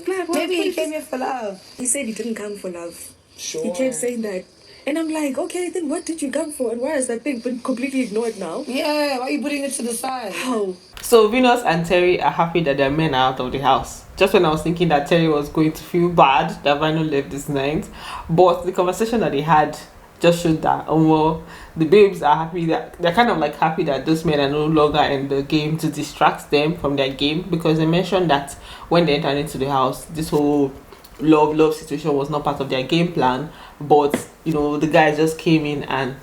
was like, maybe he came here for love. He said he didn't come for love. Sure. He kept saying that. And I'm like, okay, then what did you come for? And why has that thing been completely ignored now? Yeah, why are you putting it to the side? How? So Venus and Terry are happy that their men are out of the house. Just when I was thinking that Terry was going to feel bad that Vino left this night, but the conversation that they had just showed that the babes are happy that they're kind of like happy that those men are no longer in the game to distract them from their game, because they mentioned that when they entered into the house, this whole love situation was not part of their game plan, but you know, the guys just came in and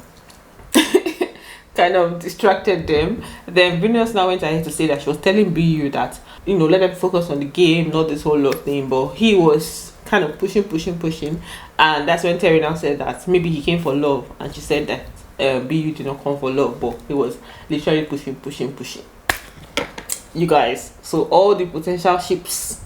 kind of distracted them. Then Venus now went ahead to say that she was telling BU that, you know, let them focus on the game, not this whole love thing. But he was kind of pushing, and that's when Terry now said that maybe he came for love, and she said that BU did not come for love, but he was literally pushing. You guys, so all the potential ships,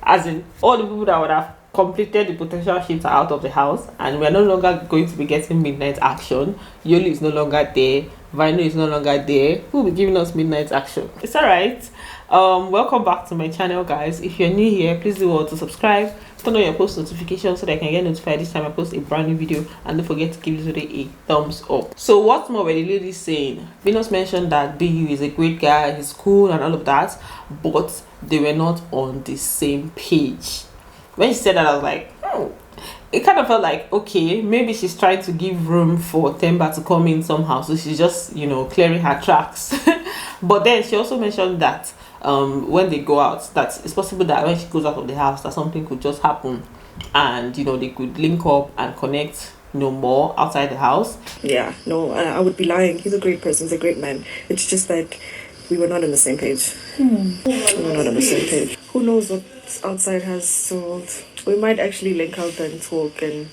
as in all the people that would have completed the potential ships, are out of the house, and we're no longer going to be getting midnight action. Yoli is no longer there, Vino is no longer there. Who will be giving us midnight action? It's all right. Welcome back to my channel, guys. If you're new here, please do well to subscribe, turn on your post notifications so that I can get notified each time I post a brand new video, and don't forget to give this video a thumbs up. So what more were the ladies saying? Venus mentioned that BU is a great guy, he's cool and all of that, but they were not on the same page. When she said that, I was like, it kind of felt like, okay, maybe she's trying to give room for Temba to come in somehow, so she's just, you know, clearing her tracks. But then she also mentioned that when they go out, that it's possible that when she goes out of the house, that something could just happen, and you know, they could link up and connect, you know, more outside the house. Yeah, no, I would be lying. He's a great person, he's a great man. It's just that we were not on the same page. We were not on the same page. Who knows what outside has sold? We might actually link out and talk. And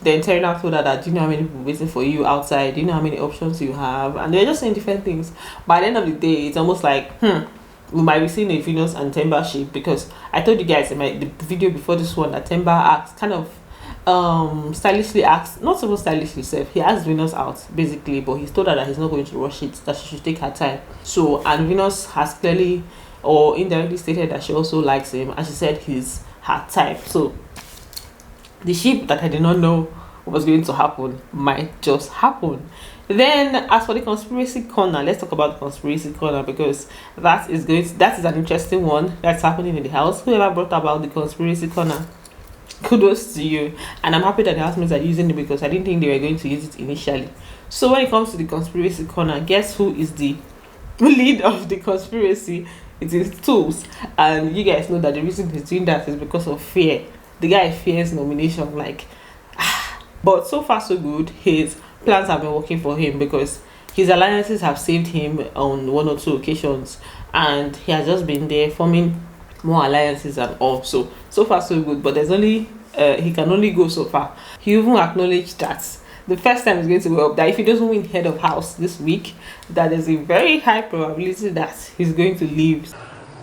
then Terry now told her that, do you know how many people waiting for you outside? Do you know how many options you have? And they're just saying different things. By the end of the day, it's almost like, we might be seeing a Venus and Temba ship, because I told you guys in the video before this one that Temba asked, kind of stylishly asked, not so stylishly self, he asked Venus out basically, but he's told her that he's not going to rush it, that she should take her time. So, and Venus has clearly or indirectly stated that she also likes him, and she said he's her type. So the ship that I did not know was going to happen might just happen. Then as for the conspiracy corner, let's talk about the conspiracy corner, because that is an interesting one that's happening in the house. Whoever brought about the conspiracy corner, kudos to you, and I'm happy that the housemates are using it, because I didn't think they were going to use it initially. So when it comes to the conspiracy corner, guess who is the lead of the conspiracy? It is Tools, and you guys know that the reason he's doing that is because of fear. The guy fears nomination, like but so far so good. His plans have been working for him, because his alliances have saved him on 1 or 2 occasions, and he has just been there forming more alliances and all. So far so good, but there's only he can only go so far. He even acknowledged that the first time is going to go up, that if he doesn't win head of house this week, that there's a very high probability that he's going to leave.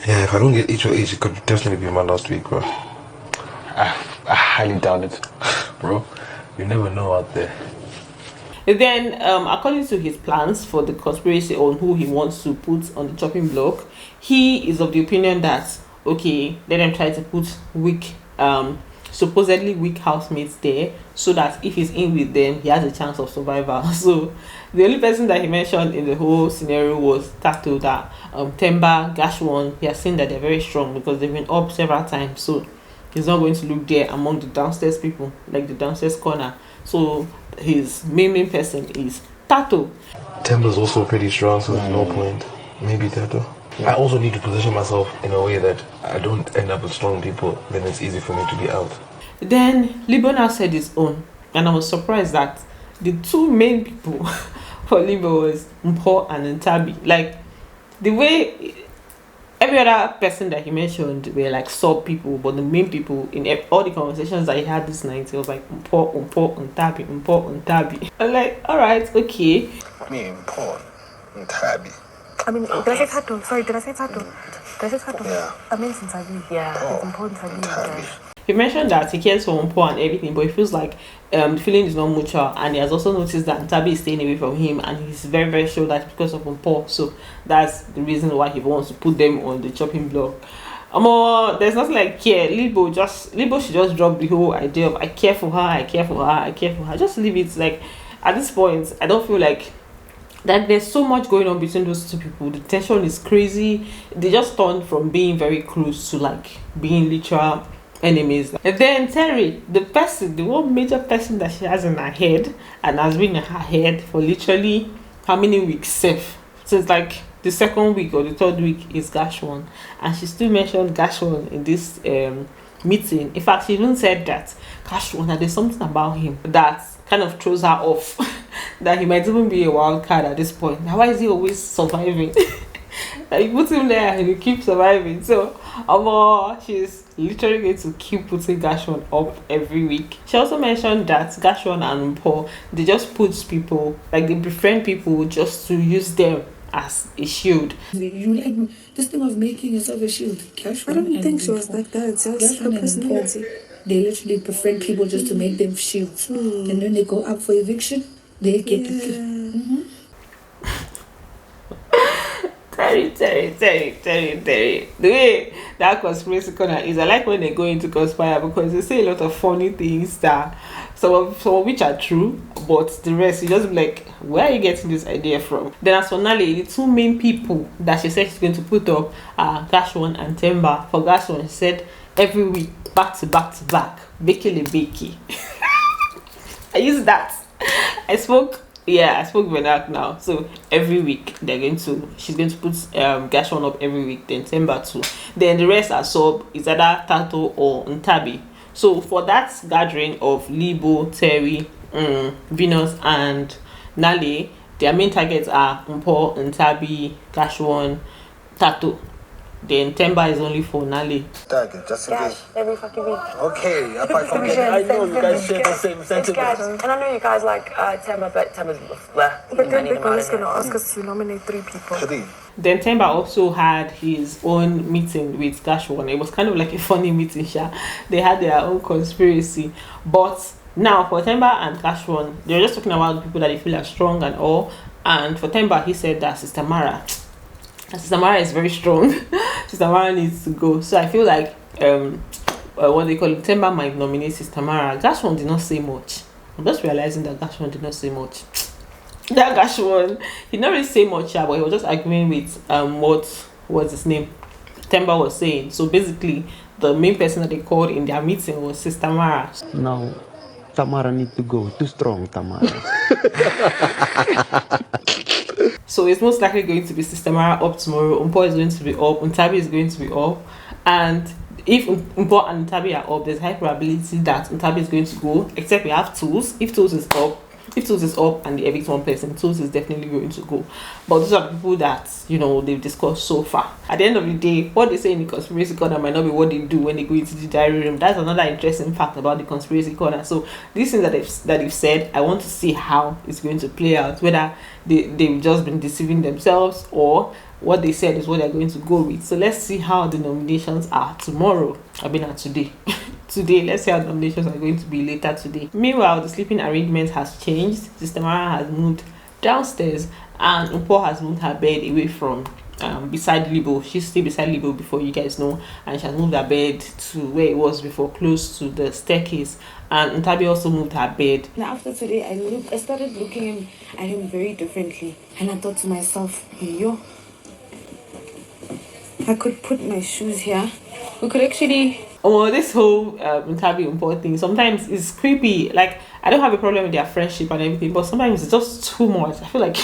Yeah, if I don't get each or each, it could definitely be my last week, bro. I highly doubt it, bro. You never know out there. Then according to his plans for the conspiracy on who he wants to put on the chopping block, he is of the opinion that, okay, let them try to put weak supposedly weak housemates there, so that if he's in with them, he has a chance of survival. So the only person that he mentioned in the whole scenario was Tato, that Temba, GASH1, he has seen that they're very strong because they've been up several times, so he's not going to look there among the downstairs people, like the downstairs corner. So his main person is Tato. Temba's also pretty strong, so there's no point. Maybe Tato. I also need to position myself in a way that I don't end up with strong people, then it's easy for me to be out. Then Libo now said his own, and I was surprised that the 2 main people for Libo was Mpho and Ntabi. Like, the way every other person that he mentioned were like sub people, but the main people in all the conversations that he had this night, he was like Mpho, Ntabi. I'm like, alright, okay. Me, Mpho, Ntabi. I mean, did I say Tato? Sorry, did I say Tato? Did I say Tato? Yeah. I mean, since yeah, it's important for me. He mentioned that he cares for Mpho and everything, but he feels like the feeling is not mutual, and he has also noticed that Ntabi is staying away from him, and he's very, very sure that because of Mpho. So that's the reason why he wants to put them on the chopping block. There's nothing like care. Libo should just drop the whole idea of I care for her, I care for her, I care for her. Just leave it. Like at this point, I don't feel like that there's so much going on between those two people. The tension is crazy. They just turned from being very close to like being literal enemies. And then Terry, the one major person that she has in her head and has been in her head for literally how many weeks safe, since like the second week or the third week, is GASH1, and she still mentioned GASH1 in this meeting. In fact, she even said that GASH1, that there's something about him that kind of throws her off that he might even be a wild card at this point. Now why is he always surviving? Like, you put him there and he keeps surviving. So she's literally going to keep putting GASH1 up every week. She also mentioned that GASH1 and Mpho, they just put people, like they befriend people just to use them as a shield. You like this thing of making yourself a shield. I don't think she was like that. It's just her personality. They literally befriend people just to make them shields. And then they go up for eviction, they get to kill. Terry. The way that conspiracy corner is, I like when they go into conspire because they say a lot of funny things that some of which are true, but the rest you just be like, where are you getting this idea from? Then as for Nale, the two main people that she said she's going to put up are GASH1 and Temba. For GASH1, she said every week, back to back, Becky. I use that. I spoke Vernac now. So every week she's going to put GASH1 up every week, then Temba too. Then the rest are sub, is either Tato or Ntabi. So for that gathering of Libo, Terry, Venus and Nale, their main targets are Mpho, Ntabi, GASH1, Tato. Then Temba is only for Nale. Target, just in case. Every fucking week. Okay, apart from that, I know you guys share the same sentiments. And I know you guys like Temba, but Temba's blah. But then Big is going to ask us to nominate 3 people. Then Temba also had his own meeting with GASH1. It was kind of like a funny meeting, They had their own conspiracy. But now for Temba and GASH1, they're just talking about people that they feel are strong and all. And for Temba, he said that Sister Mara is very strong. Sister Mara needs to go. So I feel like what they call it, Temba might nominate Sister Mara. GASH1 did not say much. I'm just realizing that GASH1 did not say much. That GASH1, he did not really say much, but he was just arguing with what was his name, Temba was saying. So basically, the main person that they called in their meeting was Sister Mara. No, Tamara need to go. Too strong, Tamara. So it's most likely going to be Sister Mara up tomorrow. Mpho is going to be up. Ntabi is going to be up. And if Mpho and Ntabi are up, there's high probability that Ntabi is going to go. Except we have Tools. If Tools is up and they evict one person, Tools is definitely going to go. But those are the people that, they've discussed so far. At the end of the day, what they say in the conspiracy corner might not be what they do when they go into the diary room. That's another interesting fact about the conspiracy corner. So these things that they've said, I want to see how it's going to play out. Whether they've just been deceiving themselves or what they said is what they're going to go with. So let's see how the nominations are tomorrow. Today. Let's see how the nominations are going to be later today. Meanwhile, the sleeping arrangement has changed. Sister Mara has moved downstairs and Mpho has moved her bed away from beside Libo. She's still beside Libo before, you guys know, and she has moved her bed to where it was before, close to the staircase. And Ntabi also moved her bed. And after today, I started looking at him very differently, and I thought to myself, yo, I could put my shoes here. We could actually. This whole Ntabi Mpho thing sometimes is creepy. Like, I don't have a problem with their friendship and everything, but sometimes it's just too much. I feel like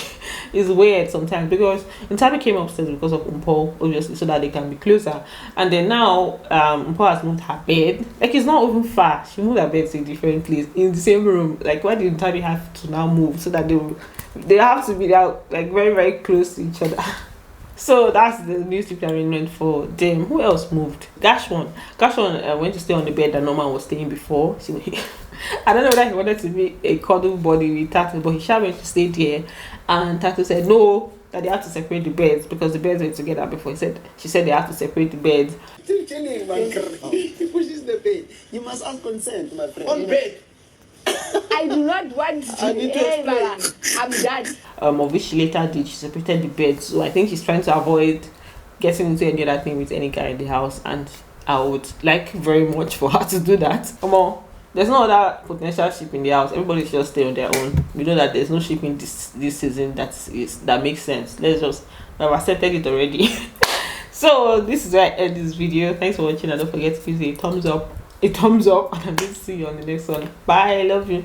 it's weird sometimes because Ntabi came upstairs because of Mpho, obviously, so that they can be closer. And then now Mpho has moved her bed. Like, it's not even far. She moved her bed to a different place in the same room. Like, why did Ntabi have to now move so that they have to be out like very, very close to each other? So that's the new sleeping arrangement for them. Who else moved? GASH1 went to stay on the bed that Norman was staying before. I don't know whether he wanted to be a cuddle body with Tato, but he went to stay there. And Tato said no, that they have to separate the beds because the beds were together before. She said they have to separate the beds. He pushes the bed. You must ask consent, my friend. On bed. I do not want to. I need to explain. I'm done. Of which she later did. She separated the beds. So I think she's trying to avoid getting into any other thing with any guy in the house, and I would like very much for her to do that. Come on, there's no other potential ship in the house. Everybody should just stay on their own. We know that there's no shipping this season that makes sense. I've accepted it already. So this is where I end this video. Thanks for watching, and don't forget to give it a thumbs up, and I'm going to see you on the next one. Bye, I love you.